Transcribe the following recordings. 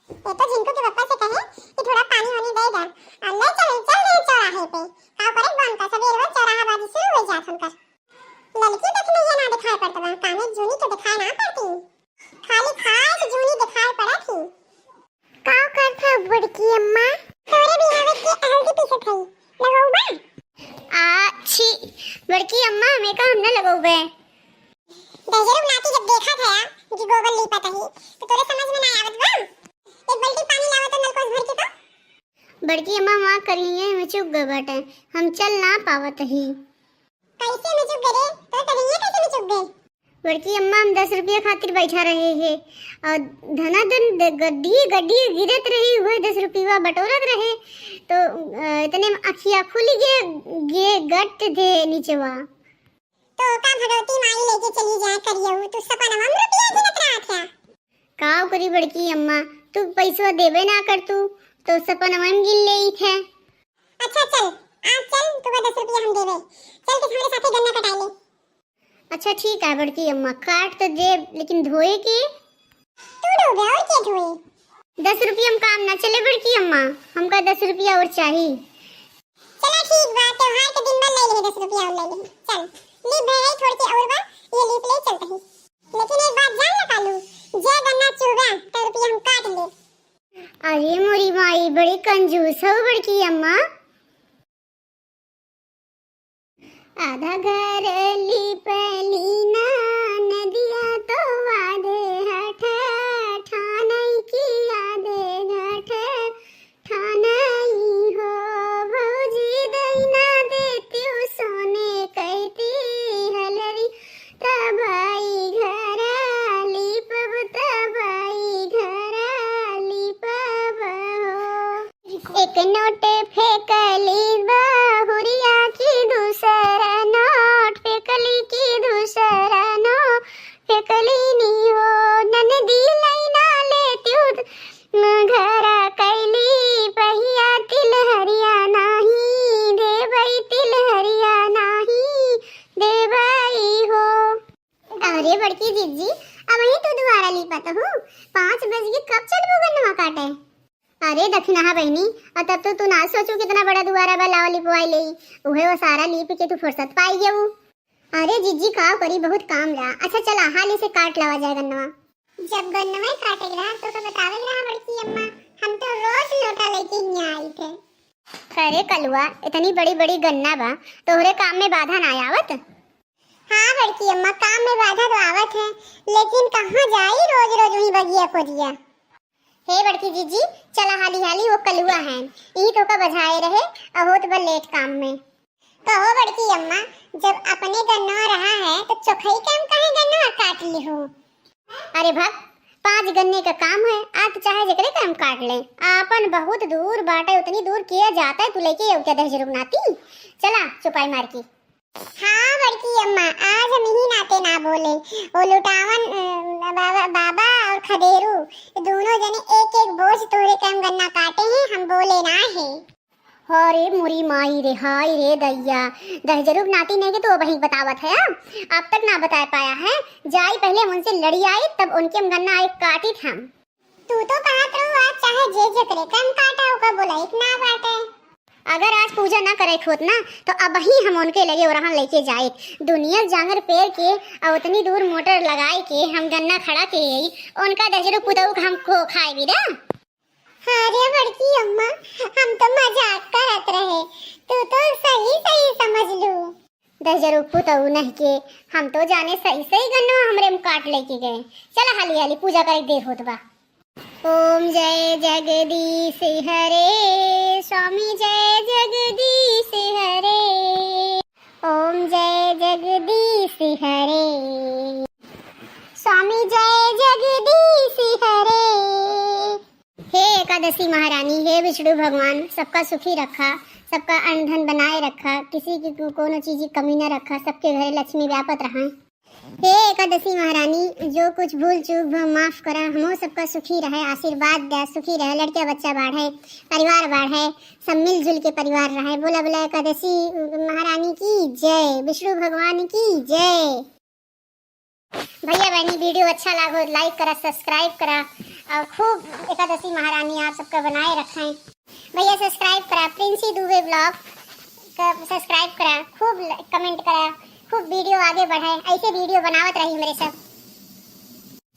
ये तो जिनको के पापा से कहे कि थोड़ा पानी वानी दे दे। ले चल चल रे चौराहे पे का करे बन का सवेर में चौराहा बाजी शुरू हो जात हमका। लड़की देखने ये ना दिखाई पड़ता बा, काने जूनी तो दिखाई ना पड़ती, खाली खाए तो जूनी दिखाई पड़ा थी। का करथा बड़की अम्मा? तोरे बिहावे के हल्दी पीसत हई, लगाऊ बा? छी बड़की अम्मा हमें का हम न लगोबे। दहजरू नाती जब देखा था कि गोबर लीपत ही तो तोरे समझ में ना आवत बा। एक बाल्टी पानी लावत नल को भर के तो बड़की अम्मा मां करिए में चुप गए बाटे, हम चल ना पावत ही। कैसे में चुप गए तो करिए कैसे में चुप गए? बड़की अम्मा हम 10 रुपया खातिर बैठा रहे हैं और धनाधन गड्डी गड्डी गिरत रही हुए 10 रुपया बटोरत रहे तो इतने अखियां खुली गे गट थे नीचेवा। तो का भगवती माई लेके चली जाए करियो तो सपना हम रुपया गिनत रहा था। काव करी बड़की अम्मा, तू पैसा देबे ना कर तू तो सपन हम गिन लेई थे। अच्छा चल आज चल तुका 10 रुपया हम देबे, चल के हमारे साथे गन्ना कटाई ले। अच्छा ठीक है बड़की अम्मा, काट तो दे लेकिन धोए के तू डूबे और के धोए? 10 रुपया हम काम ना चले बड़की अम्मा, हमका 10 रुपया और चाहिए। चला ठीक बात, त्योहार के दिन में ले ले 10 रुपया और ले ले। चल ली भाई थोड़ी सी और बा, ये लीप ले चलते हैं। लेकिन एक बात जान ना कालू, जे गन्ना चुगा तो रुपया हम काट ले। अरे मोरी माई बड़ी कंजूस हो बड़की अम्मा। आधा घर लिपलीना नदिया तो वादे हठ ठानई की आधे घट ठानई हो भौजी दैना देती सोने कहती हलरी तबाई घर लिपब तबाई घर लिपब हो। एक नोट फेंकली बहुरिया की दूसरा नोट फेंकली की दूसरा नोट फेंकली नी हो ननदी लैना लेती घरा कैली पहिया तिल हरिया नाही देवई तिल हरिया नाही देवई हो। अरे बड़की जीजी अब ही तो दोबारा लिपत हूँ, 5 बज के कब चढ़बो गन्नवा काटे? अरे दक्षिणा बहनी और तब तो तू ना सोचू कितना बड़ा दुआरा बा लाव लिपवाई ले उहे वो सारा लिप के तू फुर्सत पाई गेऊ। अरे जीजी का करी बहुत काम रहा। अच्छा चला हाली से काट लावा जाए गन्नवा। जब गन्नवा काटे रहा तो बतावे रहा बड़की अम्मा, हम तो रोज लोटा लेके ही आई थे। अरे कलुआ इतनी बड़ी बड़ी गन्ना बा तोहरे काम में बाधा ना आवत? हाँ बड़की अम्मा काम में बाधा तो आवत है, लेकिन कहाँ जाई रोज रोज वही बगिया को दिया। हे बड़की जीजी चला हाली हाली वो कलुआ है यही तो का बजाए रहे अब हो तो लेट काम में। कहो बड़की अम्मा जब अपने गन्ना रहा है तो चोखई काम काहे गन्ना काट ली हो? अरे भक्त 5 गन्ने का काम है, आज चाहे जकरे काम काट ले, आपन बहुत दूर बाटे उतनी दूर किया जाता है, तू लेके क्या दहज रुकनाती। चला चुपाई मार की। हाँ बड़की अम्मा आज हम ही नाते ना बोले, वो लुटावन बाबा और खदेरू दोनों जने एक एक बोझ तोरे काम गन्ना काटे हैं, हम बोले ना है। अरे मुरी माई रे हाय रे दैया दहजरूप नाती ने के तो वही बतावत है अब तक ना बता पाया है। जाई पहले उनसे लड़ी आई तब उनके हम गन्ना एक काटी था। तू तो कहत रहो आज चाहे जे जकरे काम काटा होगा बोला इतना बाटे। अगर आज पूजा ना करे खोत ना तो अब ही हम उनके लगे और हम लेके जाए दुनिया जांगर पेड़ के और उतनी दूर मोटर लगाए के हम गन्ना खड़ा के उनका दहजरूप पुतऊ हमको खाए भी ना। अरे बड़की अम्मा हम तो मजाक करत रहे, तू तो सही सही समझ लू। दहजरूप पुतऊ नहीं के हम तो जाने सही सही गन्ना हमरे में काट लेके गए। चला हाली हाली पूजा करे देर होत बा। ओम जय जगदीश हरे स्वामी जय जगदीश हरे ओम जय जगदीश हरे स्वामी जय जगदीश हरे। हे एकादशी महारानी हे विष्णु भगवान सबका सुखी रखा, सबका अन्न धन बनाए रखा, किसी की कोनो चीज की कमी न रखा, सबके घरे लक्ष्मी व्यापत रहा। हे एकादशी महारानी जो कुछ भूल चूक माफ करा, हमो सबका सुखी रहे, आशीर्वाद दे, सुखी रहे, लड़के बच्चा बढ़े, परिवार बढ़े, सब मिलजुल के परिवार रहे। बोला बोला एकादशी महारानी की जय, विष्णु भगवान की जय। भैया बहनी वीडियो अच्छा लागो लाइक करा, सब्सक्राइब करा और खूब एकादशी महारानी आप सबका बनाए रखें। भैया सब्सक्राइब करा प्रिंसी दुबे ब्लॉग का, सब्सक्राइब करा, खूब कमेंट करा, खूब वीडियो आगे बढ़ाए, ऐसे वीडियो बनावत रही मेरे सब।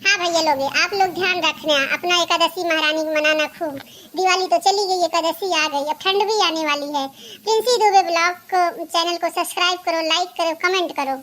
हाँ भैया लोग, आप लोग ध्यान रखना अपना, एकादशी महारानी को मनाना खूब। दिवाली तो चली गई, एकादशी आ गई, अब ठंड भी आने वाली है। प्रिंसी दुबे ब्लॉग को, चैनल को सब्सक्राइब करो, लाइक करो, कमेंट करो।